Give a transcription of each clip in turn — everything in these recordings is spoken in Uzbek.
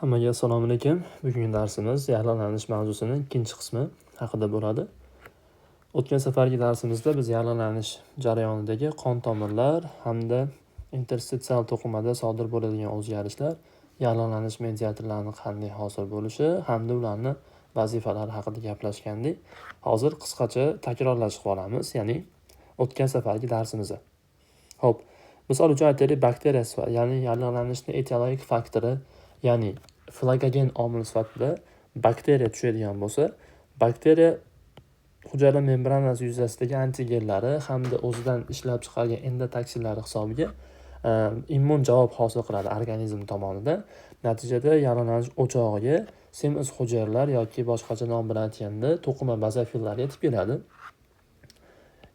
Hammaga assalomu alaykum. Bugungi darsimiz yallig'lanish mavzusining ikkinchi qismi haqida bo'ladi. O'tgan safargi darsimizda biz yallig'lanish jarayonidagi qon tomirlar hamda interstitsional to'qimada sodir bo'ladigan o'zgarishlar, yallig'lanish mediatorlarining qanday hosil bo'lishi hamda ularning vazifalari haqida gaplashgandik. Hozir qisqacha takrorlashib qolamiz, ya'ni o'tgan safargi darsimizni. Xo'p, misol uchun aytaylik, bakteriya, ya'ni yallig'lanishning etiologik faktori, ya'ni flagogen omil sifatida bakteriya tushadigan bo'lsa, bakteriya hujayra membranasi yuzasidagi antigenlari hamda o'zidan ishlab chiqargan endotoksinlari hisobiga immun javob hosil qiladi organizm tomonidan. Natijada yallig'lanish o'chog'iga semiz hujayralar yoki boshqacha nom bilan aytganda to'qima bazofillar yetib keladi.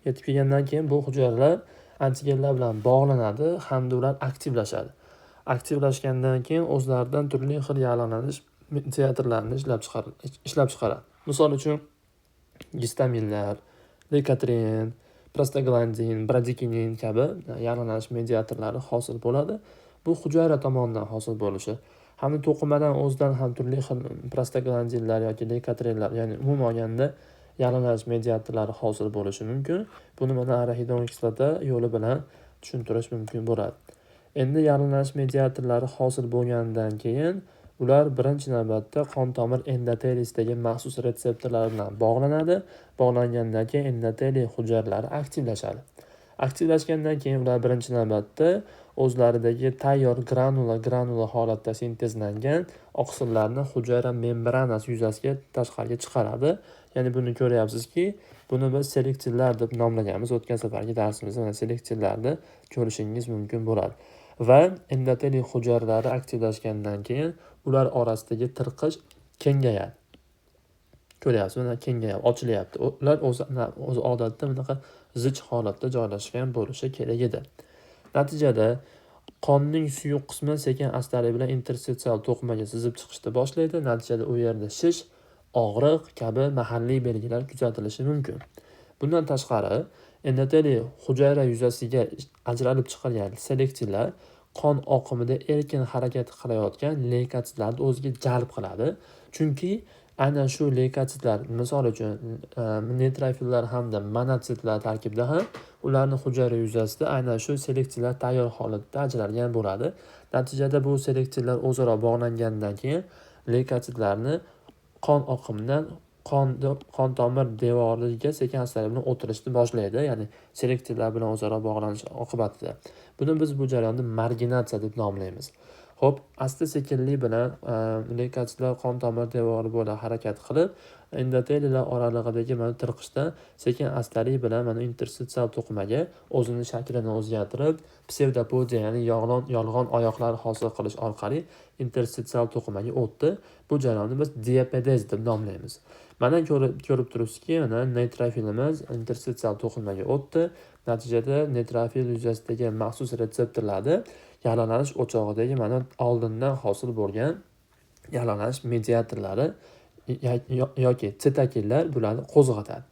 Yetib kelgandan keyin bu hujayralar antigenlar bilan bog'lanadi hamda ular aktivlashadi. Aktivlashgandan keyin o'zlaridan turli xil yallig'lanish mediatorlarini ishlab chiqaradi. Misol uchun gistaminlar, lekotrin, prostaglandin, bradikinin kabi yallig'lanish mediatorlari hosil bo'ladi. Bu hujayra tomonidan hosil bo'lishi hamda to'qimadan o'zidan ham turli xil prostaglandinlar yoki lekotrinlar, ya'ni umuman olganda yallig'lanish mediatorlari hosil bo'lishi mumkin. Buni mana arahidon kislota yo'li bilan tushuntirish mumkin bo'ladi. Endi yallig'lanish mediatorlari hosil bo'lgandan keyin ular birinchi navbatda qon tomir endotelisidagi maxsus retseptorlar bilan bog'lanadi. Bog'langandan keyin endoteliy hujayralari aktivlashadi. Aktivlashgandan keyin ular birinchi navbatda o'zlaridagi tayyor granula holatda sintezlangan oqsillarni hujayra membranasi yuzasiga tashqariga chiqaradi. Ya'ni buni ko'ryapsizki, buni biz selektivlar deb nomlaganmiz. O'tgan safargi darsimizda mana selektivlarni ko'rishingiz mumkin bo'ladi. Va endoteliy hujayralari aktivlashgandan keyin ular orasidagi tirqish kengayadi. Ko'ryapsiz, mana kengayib, ochilyapti. Ular o'zi odatda bunaqa zich holatda joylashgan bo'lishi kerak edi. Natijada qonning suyuq qismi sekin-astalik bilan interstitsional to'qimaga sizib chiqishni boshlaydi. Natijada u yerda shish, og'riq kabi mahalliy belgilar kuzatilishi mumkin. Bundan tashqari, endoteliy hujayra yuzasiga ajralib chiqargan selektivlar qon oqimida erkin harakat qilayotgan leykotitlarni o'ziga jalb qiladi. Chunki aynan shu leykotitlar, misol uchun neytrofillar hamda monotsitlar tarkibida ham ularning hujayra yuzasida aynan shu selektivlar tayyor holatda ajralgan bo'ladi. Natijada bu selektivlar o'zaro bog'langandan keyin leykotitlarni qon oqimidan qon tomir devoriga sekin-astalik bilan o'tirishni boshlaydi, ya'ni selektivlar bilan o'zaro bog'lanish oqibatida. Buni biz bu jarayonni marginatsiya deb nomlaymiz. Xo'p, asta-sekinlik bilan leykotitlar qon tomir devori bo'ylab harakat qilib, endoteliyalar oralig'idagi mana tirqishdan sekin-astalik bilan mana interstitsional to'qimaga o'zini shaklini o'zgartirib, pseudopodiya, ya'ni yolg'on oyoqlar hosil qilish orqali interstitsional to'qimaga o'tdi. Bu jarayonni biz diapedez deb nomlaymiz. Mana ko'rib turibsizki, mana neytrofilimiz interstitsional to'qimaga o'tdi. Natijada neytrofil yuzasidagi maxsus retseptorlarni yallig'lanish o'chog'idagi mana oldindan hosil bo'lgan yallig'lanish mediatorlari yoki sitokinlar bularni qo'zg'atadi.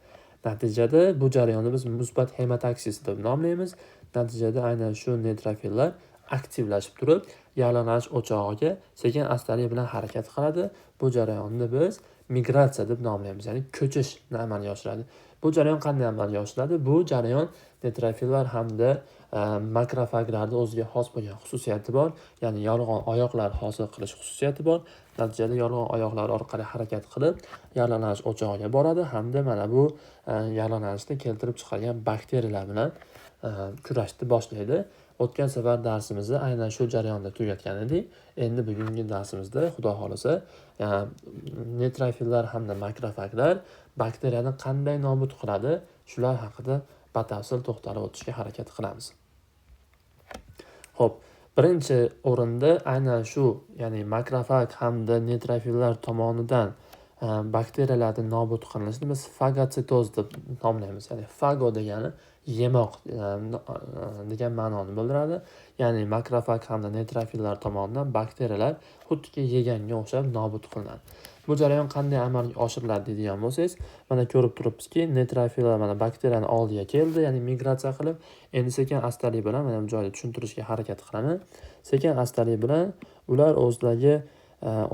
Natijada bu jarayonni biz musbat hemotoksis deb nomlaymiz. Natijada aynan shu neytrofillar aktivlashib turib, yallig'lanish o'chog'iga sekin-astalik bilan harakat qiladi. Bu jarayonni biz migratsiya deb nomlaymiz, ya'ni ko'chishni amalga oshiradi. Bu jarayon qanday amalga oshiradi? Bu jarayon neytrofillar hamda makrofaglarda o'ziga xos bo'lgan xususiyati bor, ya'ni yolg'on oyoqlar hosil qilish xususiyati bor. Natijada yolg'on oyoqlar orqali harakat qilib, yallig'lanish o'chog'iga boradi hamda mana bu yallig'lanishni keltirib chiqargan bakteriyalar bilan kurashni boshlaydi. O'tgan safar darsimizda aynan shu jarayonda tugatgan edik. Endi bugungi darsimizda xudo xolasa neytrofillar hamda makrofaglar bakteriyani qanday nobud qiladi, shular haqida batafsil to'xtalib o'tishga harakat qilamiz. Xo'p, birinchi o'rinda aynan shu, ya'ni makrofag hamda neytrofillar tomonidan bakteriyalarning nobud qilinishini biz fagositoz deb nomlaymiz. Ya'ni fago degani yemoq degan ma'noni bildiradi. Ya'ni makrofag hamda neytrofillar tomonidan bakteriyalar xuddiki yeganga o'xshab nobud qilinadi. Bu jarayon qanday amalga oshiriladi deydigan bo'lsangiz, mana ko'rib turibsizki, neytrofillar mana bakteriyani oldiga keldi, ya'ni migratsiya qilib, endi sekin-astalik bilan mana bu joyda tushuntirishga harakat qilaman. Sekin-astalik bilan ular o'zlariga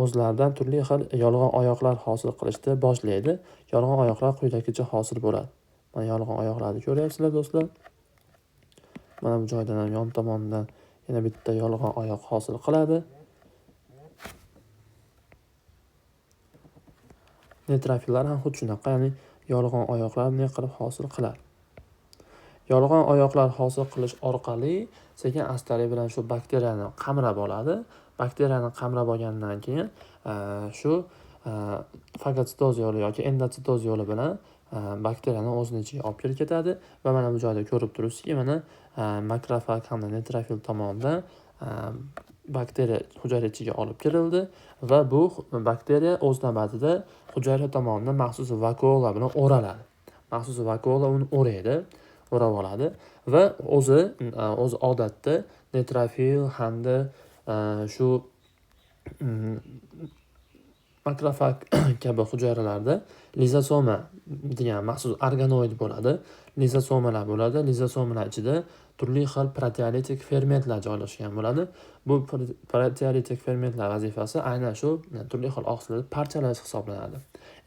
o'zlaridan turli xil yolg'on oyoqlar hosil qilishni boshlaydi. Yolg'on oyoqlar quyidagicha hosil bo'ladi. Mana yolg'on oyoqlarni ko'ryapsizlar do'stlar. Mana bu joydan ham yon tomondan yana bitta yolg'on oyoq hosil qiladi. Neytrofillar ham xuddi shunaqa, ya'ni yolg'on oyoqlarni qilib hosil qiladi. Yolg'on oyoqlar hosil qilish orqali sekin astalik bilan shu bakteriyani qamrab oladi. Bakteriyani qamrab olgandan keyin shu fagositoz yo'li yoki endotsitoz yo'li bilan bakteriyani o'zining ichiga olib kirib ketadi va mana bu joyda ko'rib turibsizki, mana makrofag hamda neytrofil tomonidan bakteriya hujayra ichiga olib kirildi va bu bakteriya o'z navbatida hujayra tomonidan maxsus vakuola bilan o'raladi. Maxsus vakuola uni o'raydi, o'rab oladi va o'zi odatda neytrofil hamda shu makrofag kabi hujayralarda lizosoma degan maxsus organoid bo'ladi. Lizosomalar bo'ladi. Lizosomalar ichida turli xil proteolitik fermentlar joylashgan bo'ladi. Bu proteolitik fermentlar vazifasi aynan shu turli xil oqsillarni parchalash hisoblanadi.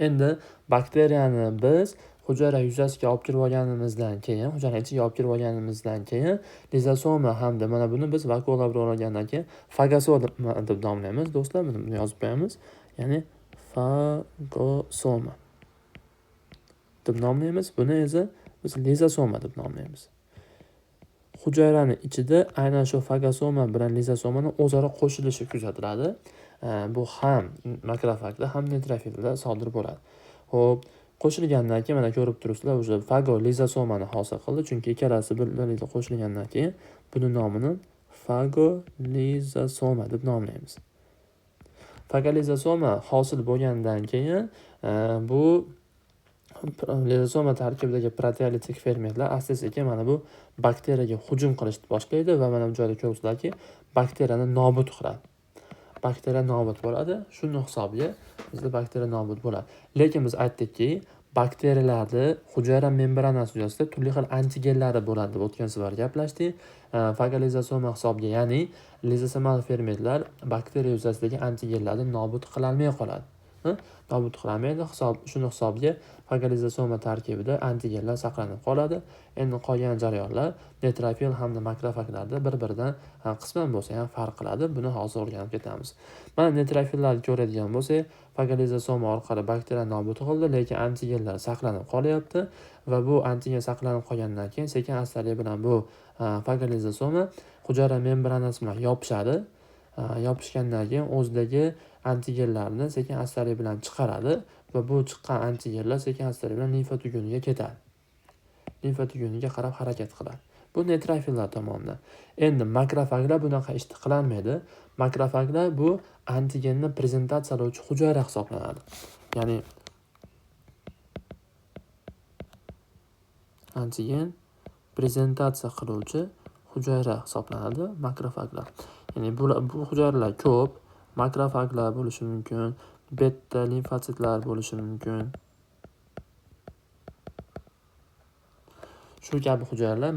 Endi bakteriyani biz hujayra yuzasiga olib kirib olganimizdan keyin, hujayra ichiga olib kirib olganimizdan keyin lizosoma hamda mana buni biz vakuola bilan o'ralgandan keyin fagosoma deb nomlaymiz. Do'stlar, buni yozib qo'yamiz. Ya'ni fagosoma deb nomlaymiz. Buni esa biz lizosoma deb nomlaymiz. Hujayrani ichida aynan shu fagosoma bilan lizosomani o'zaro qo'shilishi kuzatiladi. Bu ham makrofagda, ham neytrofilda sodir bo'ladi. Xo'p, qo'shilgandan keyin mana ko'rib turibsizlar, o'sha fagolizosomani hosil qildi, chunki ikkalasi bir-biriga qo'shilgandan keyin buni nomini fagolizosoma deb nomlaymiz. Fagolizosoma hosil bo'lgandan keyin bu lizosoma tarkibidagi proteolitik fermentlar asta-sekin mana bu bakteriyaga hujum qilishni boshlaydi va mana bu joyda ko'rsatadiki, bakteriyani nobud qiladi. Bakteriya nobud bo'ladi. Shuning hisobiga bizda bakteriya nobud bo'ladi. Lekin biz aytdikki, bakteriyalarda hujayra membranasi yuzasida turli xil antigenlari bo'ladi deb o'tgan safar gaplashdik. Fagolizosoma hisobiga, ya'ni lizosomal fermentlar bakteriya yuzasidagi antigenlarni nobud qila olmay qoladi. Nobud qilolmaydi. Shuni hisobiga fagolizosoma tarkibida antigenlar saqlanib qoladi. Endi qolgan jarayonlar neytrofil hamda makrofaglarda bir-biridan qisman bo'lsa ham farq qiladi. Buni hozir o'rganib ketamiz. Mana neytrofillarni ko'radigan bo'lsak, fagolizosoma orqali bakteriya nobud qildi, lekin antigenlar saqlanib qolyapti va bu antigen saqlanib qolgandan keyin sekin astalik bilan bu fagolizosoma hujayra membranasi bilan yopishadi. Yopishgandan keyin o'zidagi antigenlarni sekin astalik bilan chiqaradi va bu chiqqan antigenlar sekin astalik bilan limfa tuguniga ketadi. Limfa tuguniga qarab harakat qiladi. Bu neytrofillar tomonidan. Endi makrofaglar bunaqa ishni qilolmaydi. Makrofaglar bu antigenni prezentatsiyalovchi hujayra hisoblanadi. Ya'ni antigen prezentatsiya qiluvchi hujayra hisoblanadi makrofaglar. Ya'ni bu hujayralar ko'p, makrofaglar bo'lishi mumkin, beta limfositlar bo'lishi mumkin. Shu kabi hujayralar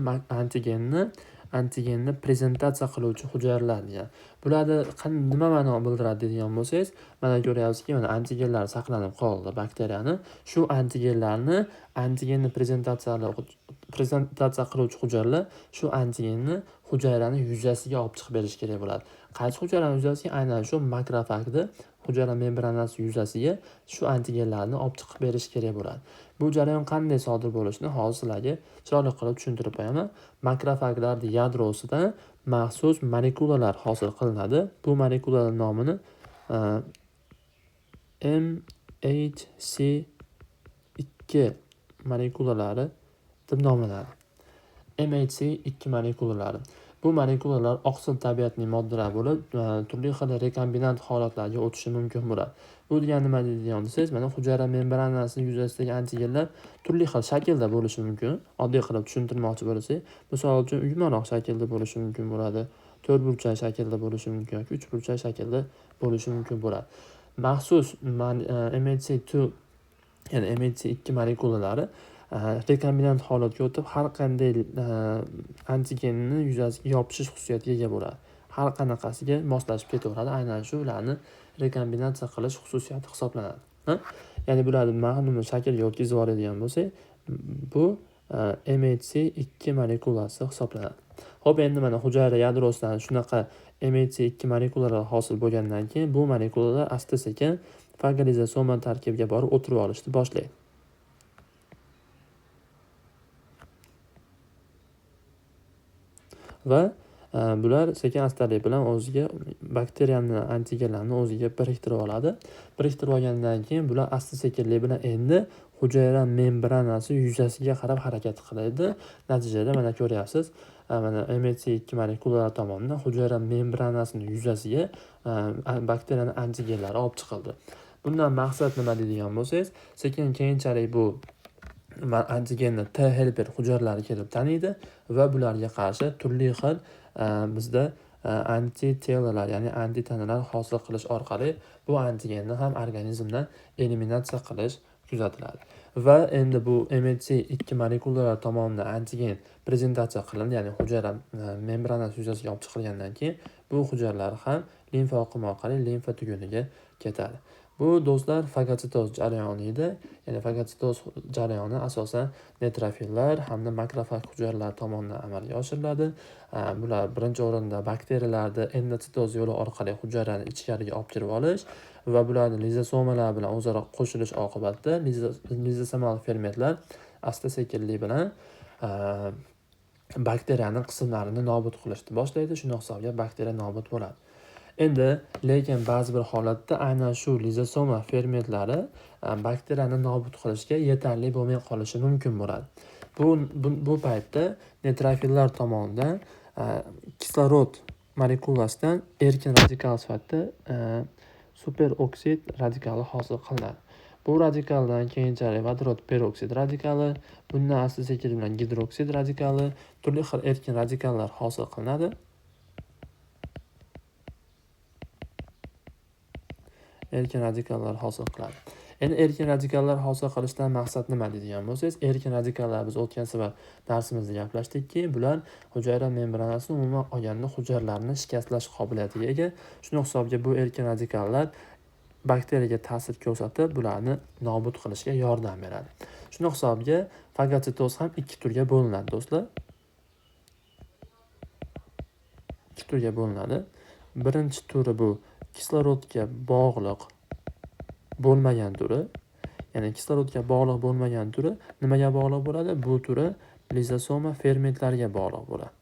antigenni prezentatsiya qiluvchi hujayralar degan. Bularda nima ma'no bildiradi degan bo'lsangiz, mana ko'ryapsizki, mana antigenlar saqlanib qoldi bakteriyani. Shu antigenni prezentatsiya qiluvchi hujayralar shu antigenni hujayrani yuzasiga olib chiqib berish kerak bo'ladi. Qaysi hujayrani yuzasiga? Aynan shu makrofagda hujayra membranasi yuzasiga shu antigenlarni olib chiqib berish kerak bo'ladi. Bu jarayon qanday sodir bo'lishini hozir sizlarga chiroyli qilib tushuntirib qo'yaman. Makrofaglarning yadrosidan maxsus molekulalar hosil qilinadi. Bu molekulalar nomini MHC2 molekulalari deb nomlanadi. MHC2 molekulalari. Bu molekulalar oqsil tabiatning moddalari bo'lib, turli xil rekombinant holatlarga o'tishi mumkin bo'ladi. Bu degani nima deydigan desangiz, mana hujayra membranasi yuzasidagi antigenlar turli xil shaklda bo'lishi mumkin. Oddiy qilib tushuntirmoqchi bo'lsak, misol uchun yumaloq shaklda bo'lishi mumkin bo'ladi, to'rtburchak shaklda bo'lishi mumkin yoki uchburchak shaklda bo'lishi mumkin bo'ladi. Maxsus MHC2, ya'ni MHC2 molekulalari rekombinant holatga o'tib, har qanday antigenni yuzasiga yopishish xususiyatiga ega bo'ladi. har qanaqasiga moslashib ketaveradi. Aynan shu ularni rekombinatsiya qilish xususiyati hisoblanadi. Ya'ni bularni ma'lum shaklga o'tkazib yuboradigan bo'lsak, bu MHC2 molekulasi hisoblanadi. Xo'p, endi mana hujayra yadrosidan shunaqa MHC2 molekulalar hosil bo'lgandan keyin bu molekulalar asta-sekin fagolizasoma tarkibiga borib o'tirib olishni boshlaydi. Va bular sekin astalik bilan o'ziga bakteriyani antigenlarni o'ziga biriktirib oladi. Biriktirib olgandan keyin bular asta-sekinlik bilan endi hujayra membranasi yuzasiga qarab harakat qiladi. Natijada mana ko'ryapsiz, mana MHC2 molekulalar tomonidan hujayra membranasining yuzasiga bakteriyaning antigenlari olib chiqildi. Bundan maqsad nima deydigan bo'lsangiz, sekin keyinchalik bu antigenni T helper hujayralari kelib taniydi va bularga qarshi turli xil bizda antitelalar, ya'ni antitanalar hosil qilish orqali bu antigenni ham organizmdan eliminatsiya qilish kuzatiladi. Va endi bu MHC2 molekulalar tomonidan antigen prezentatsiya qilindi, ya'ni hujayra membranasi yuzasiga olib chiqilgandan keyin bu hujayralar ham limfa oqimi orqali limfa tuguniga ketadi. Bu do'stlar fagositoz jarayoni edi. Ya'ni fagositoz jarayoni asosan neutrofillar hamda makrofag hujayralar tomonidan amalga oshiriladi. Bular birinchi o'rinda bakteriyalarni endositoz yo'li orqali hujayrani ichkariga olib kirib olish va bularning lizosomalar bilan o'zaro qo'shilish oqibatida lizosomal fermentlar asta-sekinlik bilan bakteriyaning qismlarini nobud qilishni boshlaydi. Shunday hisobga bakteriya nobud bo'ladi. Endi lekin ba'zi bir holatda aynan shu lizosoma fermentlari bakteriyani nobud qilishga yetarli bo'lmay qolishi mumkin bo'ladi. Bu paytda neutrofillar tomonidan kislorod molekulasidan erkin radikal sifatida superoksid radikali hosil qilinadi. Bu radikaldan keyinchalik vodorod peroksid radikali, bundan asta-sekin bilan gidroksid radikali, turli xil erkin radikallar hosil qilinadi. Erkin radikallar hosil qiladi. Endi erkin radikallar hosil qilishdan maqsad nima deydigan bo'lsangiz, erkin radikallar biz o'tgan safar darsimizda gaplashdikki, bular hujayra membranasini umuman olganda hujayralarni shikastlash qobiliyatiga ega. Shunday hisobga bu erkin radikallar bakteriyaga ta'sir ko'rsatib, bularni nobud qilishga yordam beradi. Shunday hisobga fagositoz ham ikki turga bo'linadi, do'stlar. Ikki turga bo'linadi. Birinchi turi bu kislorodga bog'liq bo'lmagan turi. Ya'ni kislorodga bog'liq bo'lmagan turi nimaga bog'liq bo'ladi? Bu turi lizosoma fermentlariga bog'liq bo'ladi.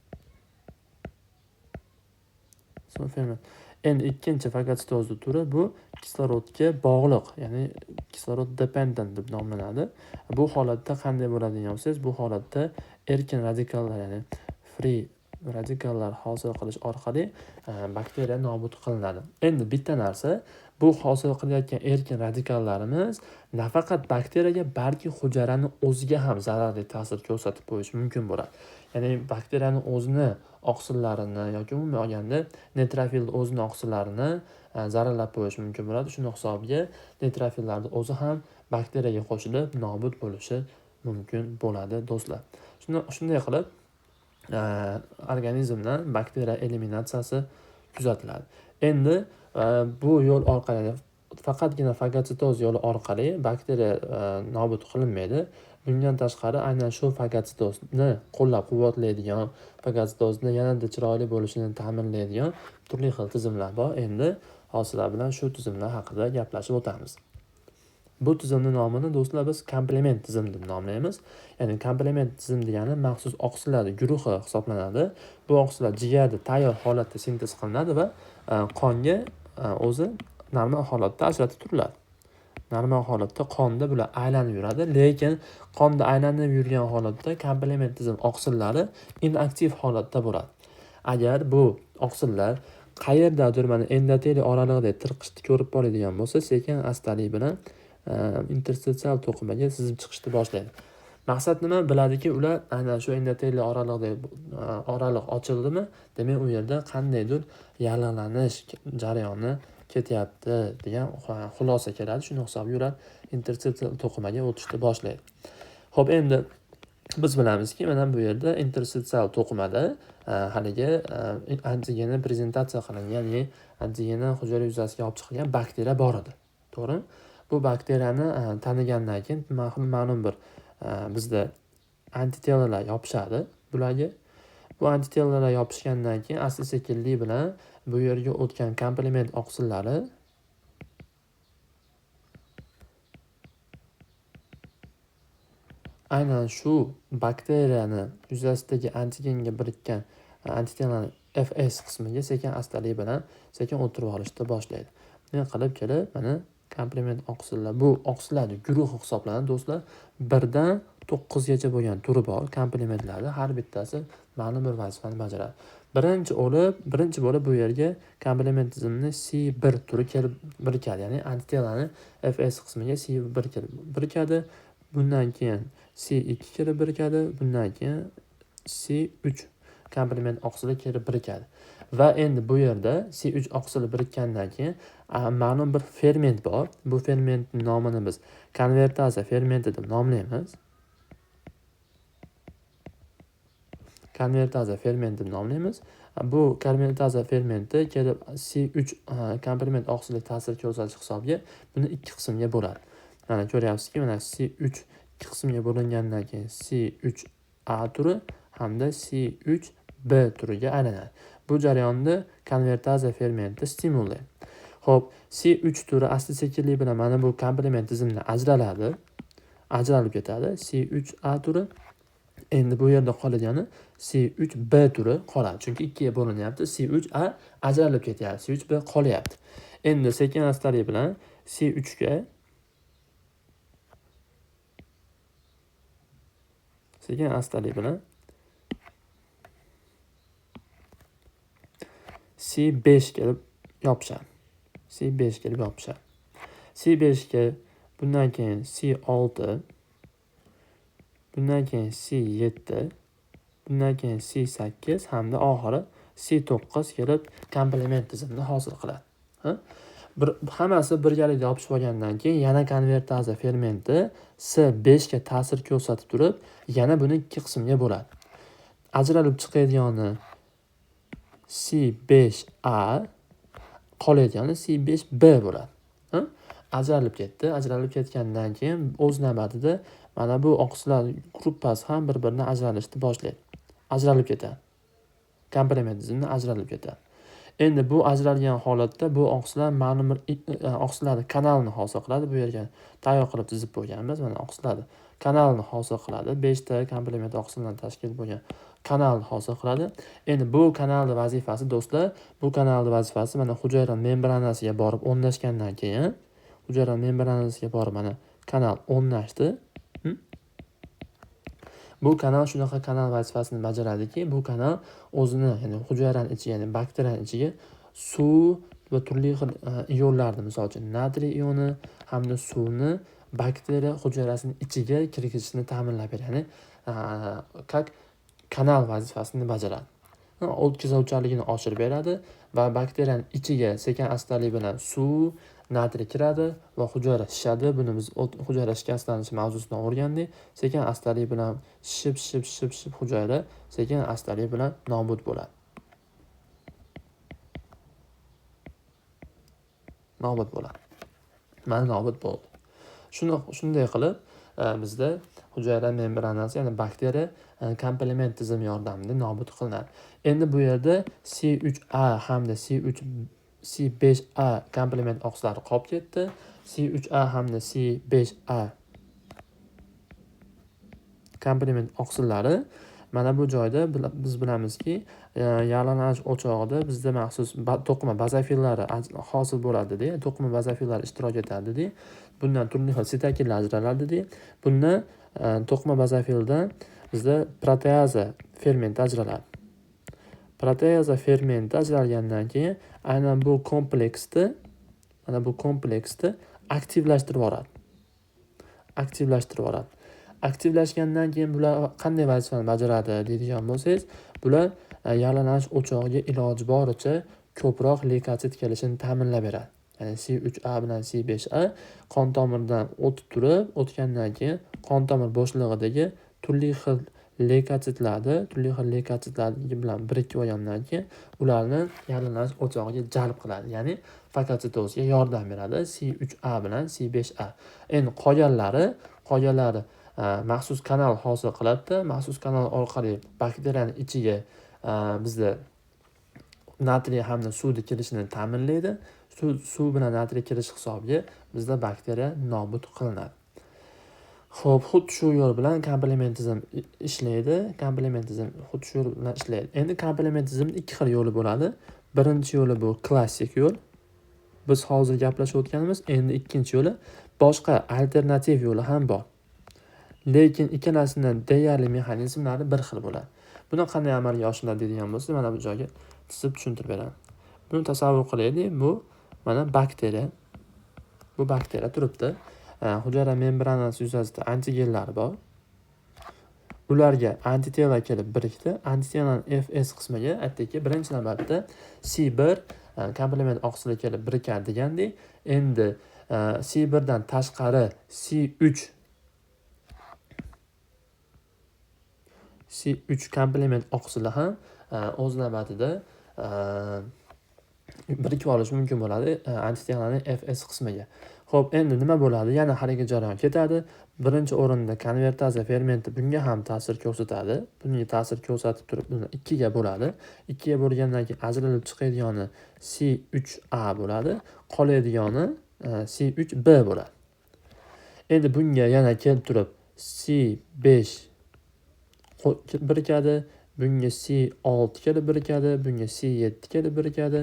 Endi ikkinchi fagositozning turi bu kislorodga bog'liq, ya'ni kislorod dependent deb nomlanadi. Bu holatda qanday bo'ladigan bo'lsangiz, bu holatda erkin radikallar, ya'ni free radikallar hosil qilish orqali bakteriya nobud qilinadi. Endi bitta narsa, bu hosil qilayotgan erkin radikallarimiz nafaqat bakteriyaga, balki hujayrani o'ziga ham zararli ta'sir ko'rsatib qo'yishi mumkin bo'ladi. Ya'ni bakteriyaning o'zini oqsillarini yoki umuman olganda neutrofil o'zini oqsillarini zararlab qo'yishi mumkin bo'ladi. Shunday hisobga neutrofillarning o'zi ham bakteriyaga qo'shilib nobud bo'lishi mumkin bo'ladi, do'stlar. Shunday qilib organizmdan bakteriya eliminatsiyasi kuzatiladi. Endi bu yo'l orqali, faqatgina fagositoz yo'li orqali bakteriya nobud qilinmaydi. Bundan tashqari aynan shu fagositozni qo'llab-quvvatlaydigan, fagositozni yanada chiroyli bo'lishini ta'minlaydigan turli xil tizimlar bor. Endi hozirlar bilan shu tizimlar haqida gaplashib o'tamiz. Bu tizimning nomini do'stlar biz komplement tizim deb nomlaymiz. Ya'ni komplement tizim degani maxsus oqsillar guruhi hisoblanadi. Bu oqsillar jigarda tayyor holatda sintez qilinadi va qonga o'zi normal holatda ajratib turiladi. Normal holatda qonda bular aylanib yuradi, lekin qonda aylanib yurgan holatda komplement tizim oqsillari inaktiv holatda bo'ladi. Agar bu oqsillar qayerdadir mana endoteliy oralig'ida tirqishni ko'rib qoladigan bo'lsa, sekin astalik bilan interstitsial to'qimaga sizib chiqishni boshlaydi. Maqsad nima? Biladiki, ular aynan shu endoteliy oraliq ochildimi, demak u yerda qandaydir yallig'lanish jarayoni ketyapti degan xulosa keladi. Shunday hisobga ular interstitsial to'qimaga o'tishni boshlaydi. Xo'p, endi Biz bilamizki, mana bu yerda interstitsial to'qimada haligi antigeni prezentatsiya qilingan, ya'ni antigeni hujayra yuzasiga olib chiqilgan bakteriya bor edi. To'g'ri? Bu bakteriyani tanigandan keyin ma'lum bir bizda antitelalar yopishadi bularga. Bu antitelalar yopishgandan keyin asta-sekinlik bilan bu yerga o'tgan komplement oqsillari aynan shu bakteriyani yuzasidagi antigenga birikkan antitenani Fs qismiga sekin-astalik bilan sekin o'tirib olishni boshlaydi. Shunday qilib kelib, mana komplement oqsillar, bu oqsillarning guruhi hisoblanadi do'stlar. 1 dan 9 gacha bo'lgan turi bor komplementlarning, har bittasi ma'lum bir vazifani bajaradi. Birinchi bo'lib bu yerga komplement tizimini C1 turi kelib birikadi, ya'ni antitenani Fs qismiga C1 kelib birikadi. Bundan keyin C2 kelib birikadi, bundan keyin C3 komplement oqsili kelib birikadi. Va endi bu yerda C3 oqsili birikkandan keyin ma'lum bir ferment bor. Bu fermentning nomini biz konvertaziya fermenti deb nomlaymiz. Konvertaziya fermenti deb nomlaymiz. Bu konvertaziya fermenti kelib C3 komplement oqsili ta'sir ko'rsatish hisobiga buni ikki qismga bo'ladi. Mana ko'ryapsizki, mana C3 ikki qismga bo'lingandan keyin C3A turi hamda C3B turiga aylanadi. Bu jarayonni konvertaziya fermenti stimullaydi. Xo'p, C3 turi asta-sekinlik bilan mana bu komplement tizimidan ajralib ketadi. C3A turi endi bu yerda qoladigan C3B turi qoladi. Chunki ikkiga bo'linyapti. C3A ajralib ketyapti, C3B qolyapti. Endi sekin-astalik bilan C3ga sekin-astalik bilan C5 kelib yopishadi. C5 kelib yopishadi. C5 ga bundan keyin C6, bundan keyin C7, bundan keyin C8 hamda oxiri C9 kelib komplement tizimini hosil qiladi. Hammasi birgalikda yopishib olgandan keyin yana konvertaziya fermenti C5 ga ta'sir ko'rsatib turib, yana buni ikki qismga bo'ladi. Ajralib chiqayotgani C5A, qoladigan C5B bo'ladi. Ajralib ketdi. Ajralib ketgandan keyin o'z navbatida mana bu oqsillar gruppasi ham bir-biridan ajralishni boshlaydi. Ajralib ketadi. Komplement tizimidan ajralib ketadi. Endi bu ajralgan holatda bu oqsillar ma'lum bir oqsillarning kanalini hosil qiladi. Bu yerga tayyor qilib chizib qo'yganmiz. Mana oqsillarning kanalini hosil qiladi. 5 ta komplement oqsillardan tashkil bo'lgan kanalni hosil qiladi. Endi bu kanalning vazifasi do'stlar, bu kanalning vazifasi mana hujayra membranasiga borib o'rnashgandan keyin, hujayra membranasiga borib mana kanal o'rnashdi. Bu kanal shunaqa kanal vazifasini bajaradiki, bu kanal o'zini, ya'ni hujayraning ichiga, ya'ni bakteriyaning ichiga suv va turli xil ionlarni, misol uchun natriy ioni hamda suvni bakteriya hujayrasining ichiga kirgizishni ta'minlab beradi. Ya'ni kanal vazifasini bajaradi. O'tkazuvchanligini oshirib beradi va bakteriyaning ichiga sekin-astalik bilan suv, natriy kiradi va hujayra shishadi. Buni biz hujayra shikastlanishi mavzusidan o'rgandik. Sekin-astalik bilan shishib hujayra sekin-astalik bilan nobud bo'ladi. Mana nobud bo'ldi. Shunday qilib bizda hujayra membranasi, ya'ni bakteriya komplement tizimi yordamida nobud qilinadi. Endi bu yerda C3A hamda C5A komplement oqsillari qolib ketdi. C3A hamda C5A komplement oqsillari mana bu joyda biz bilamizki, yalang'och o'chog'ida bizda maxsus to'qima bazofillari hosil bo'ladi dedi. To'qima bazofillar ishtirok etadi dedi. Bundan turli xil sitokinlar ajraladi dedi. Bundan to'qima bazofildan bizda proteaza fermenti ajraladi. Proteaza fermenti ajralgandan keyin aynan bu kompleksni aktivlashtirib yuboradi. Aktivlashgandan keyin bular qanday vazifani bajaradi deydigan bo'lsangiz, bular yalang'och o'chog'iga iloji boricha ko'proq leykosit kelishini ta'minlab beradi. Ya'ni C3A bilan C5A qon tomiridan o'tib turib, o'tgandan keyin qon tomir bo'shlig'idagi turli xil leykotitlar bilan birikib olgandan keyin ularni yallig'lanish o'chog'iga jalb qiladi. Ya'ni fagositozga yordam beradi C3A bilan C5A. Endi qolganlari maxsus kanal hosil qiladi. Maxsus kanal orqali bakteriyaning ichiga bizda natriy hamda suvni kirishini ta'minlaydi. Suv bilan natriy kirish hisobiga bizda bakteriya nobud qilinadi. Xo'p, xuddi shu yo'l bilan komplementizm ishlaydi. Endi komplementizmning ikki xil yo'li bo'ladi. Birinchi yo'li bu klassik yo'l. Biz hozir gaplashayotganimiz. Endi ikkinchi yo'li boshqa alternativ yo'li ham bor. Lekin ikkalasining deyarli mexanizmlari bir xil bo'ladi. Buni qanday amalga oshiriladi deydigan bo'lsa, mana bu joyga chizib tushuntirib beraman. Buni tasavvur qilaylik, bu mana bakteriya. Bu bakteriya turibdi. Hujayra membranasi yuzasida antigenlar bor. Ularga antitela kelib birikdi. Antitelaning Fs qismiga aytdikki, birinchi navbatda C1 komplement oqsili kelib birikadi degandek. Endi C1 dan tashqari C3 komplement oqsili ham o'z navbatida birikib olishi mumkin bo'ladi antitelaning Fs qismiga. Xo'p, endi nima bo'ladi? Yana harakat jarayon ketadi. Birinchi o'rinda konvertatsiya fermenti bunga ham ta'sir ko'rsatadi. Bunga ta'sir ko'rsatib turib, buni ikkiga bo'ladi. Ikkiga bo'lgandan keyin ajralib chiqadigani C3A bo'ladi, qoladigani C3B bo'ladi. Endi bunga yana kelib turib C5 birikadi, bunga C6 kelib birikadi, bunga C7 kelib birikadi,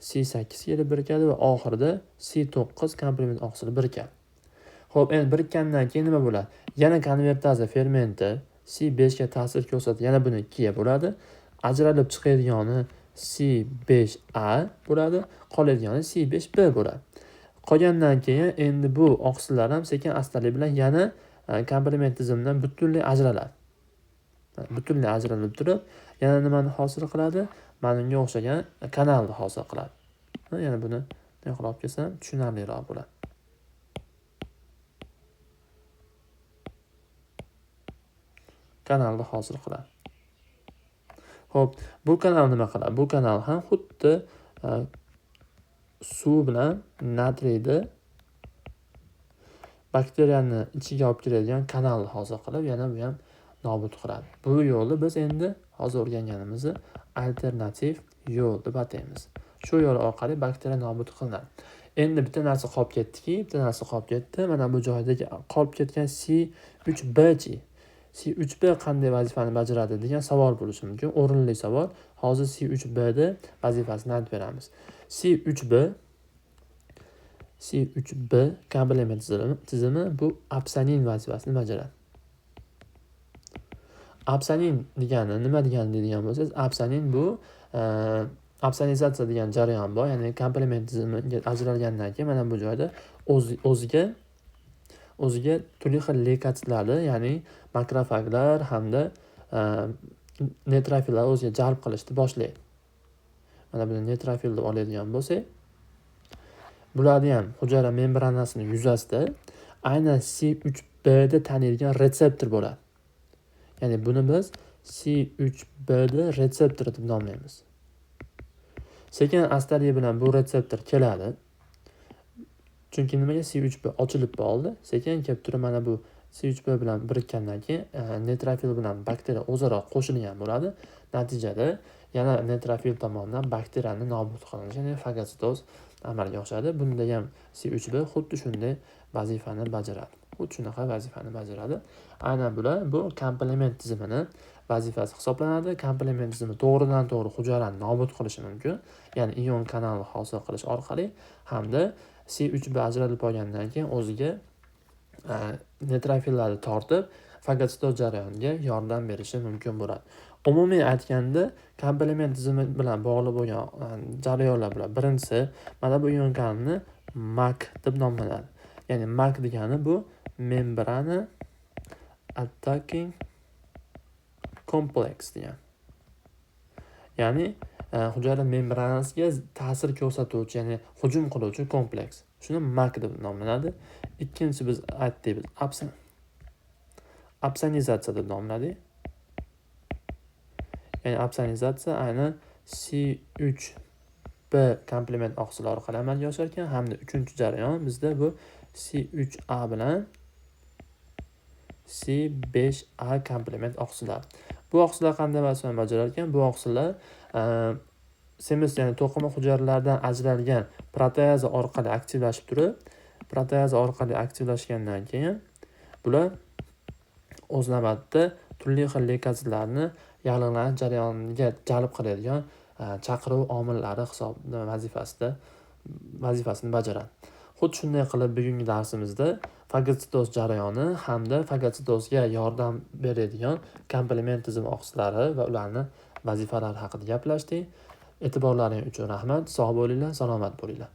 C8 kelib birikadi va oxirida C9 komplement oqsili birikadi. Xo'p, endi birikkandan keyin nima bo'ladi? Yana konvertatsiya fermenti C5 ga ta'sir ko'rsatib, yana buni 2 ga bo'ladi. Ajralib chiqadigani C5A bo'ladi, qoladigani C5B bo'ladi. Qolgandan keyin endi bu oqsillar ham sekin astalik bilan yana komplementizmdan butunlay ajraladi. Butunlay ajralib turib, yana nimani hosil qiladi? Mana unga o'xshagan kanalni hosil qiladi. Yana buni yo'qlab olib kelsam tushunarliroq bo'ladi. Kanalni hosil qiladi. Xo'p, bu kanal nima qiladi? Bu kanal ham xuddi suv bilan natriyni bakteriyani ichiga olib kiradigan kanalni hosil qilib, yana bu ham nobud qiladi. Bu yo'lni biz endi hozir o'rganganimizni alternativ yo'l deb ataymiz. Shu yo'l orqali bakteriya nobud qilinadi. Endi bitta narsa qolib ketdi. Mana bu joydagi qolib ketgan C3B-chi. C3B qanday vazifani bajaradi degan savol bo'lishi mumkin. O'rinli savol. Hozir C3B'da vazifasini aytib beramiz. C3B komplement tizimi bu apsanin vazifasini bajaradi. Apsanin degani nima degani deydigan bo'lsangiz, apsanin bu apsanizatsiya degan jarayon bor. Ya'ni komplement tizimiga ajralgandan keyin mana bu joyda o'ziga turli xil leykotitlarni, ya'ni makrofaglar hamda neutrofillar o'ziga jalb qilishni boshlaydi. Mana buni neutrofil deb oladigan bo'lsak, bularni ham hujayra membranasining yuzasida aynan C3B'da taniydigan retseptor bo'ladi. Ya'ni buni biz C3B'da retseptor deb nomlaymiz. Sekin astalik bilan bu retseptor keladi. Chunki nimaga C3B ochilib qoldi. Sekin kelib turib mana bu C3B bilan birikkandan keyin neutrofil bilan bakteriya o'zaro qo'shilgan bo'ladi. Natijada yana neutrofil tomonidan bakteriyani nobud qilinishi, ya'ni fagositoz amalga oshadi. Bunda ham C3B xuddi shunday vazifani bajaradi. Aynan bular bu komplement tizimini vazifasi hisoblanadi. Komplement tizimi to'g'ridan to'g'ri hujayrani nobud qilishi mumkin. Ya'ni ion kanalni hosil qilish orqali hamda C3B ajralib qolgandan keyin o'ziga neutrofillarni tortib fagositoz jarayoniga yordam berishi mumkin bo'ladi. Umumiy aytganda komplement tizimi bilan bog'liq bo'lgan jarayonlar bilan birinchisi mana bu ion kanalni MAC deb nomlanadi. Ya'ni MAC degani bu membrana attacking complex degan. Ya'ni hujayra membranasiga ta'sir ko'rsatuvchi, ya'ni hujum qiluvchi kompleks. Shuni MAC deb nomlanadi. Ikkinchisi biz aytdik, opsonizatsiya deb nomlanadi. Ya'ni opsonizatsiya ayni C3B komplement oqsili orqali amalga oshar ekan, hamda uchinchi jarayon bizda bu C3A bilan C5A komplement oqsillar. Bu oqsillar qanday vazifa bajarar ekan? Bu oqsillar semiz, ya'ni to'qima hujayralaridan ajralgan proteaza orqali aktivlashib turib, proteaza orqali aktivlashgandan keyin bular o'z navbatida turli xil leykozitlarni yallig'lanish jarayoniga jalb qiladigan chaqiruv omillari vazifasini bajaradi. Xuddi shunday qilib bugungi darsimizda fagositoz jarayoni hamda fagositozga yordam beradigan komplement tizimi oqsillari va ularning vazifalari haqida gaplashdik. E'tiborlaringiz uchun rahmat. Sog' bo'linglar, salomat bo'linglar.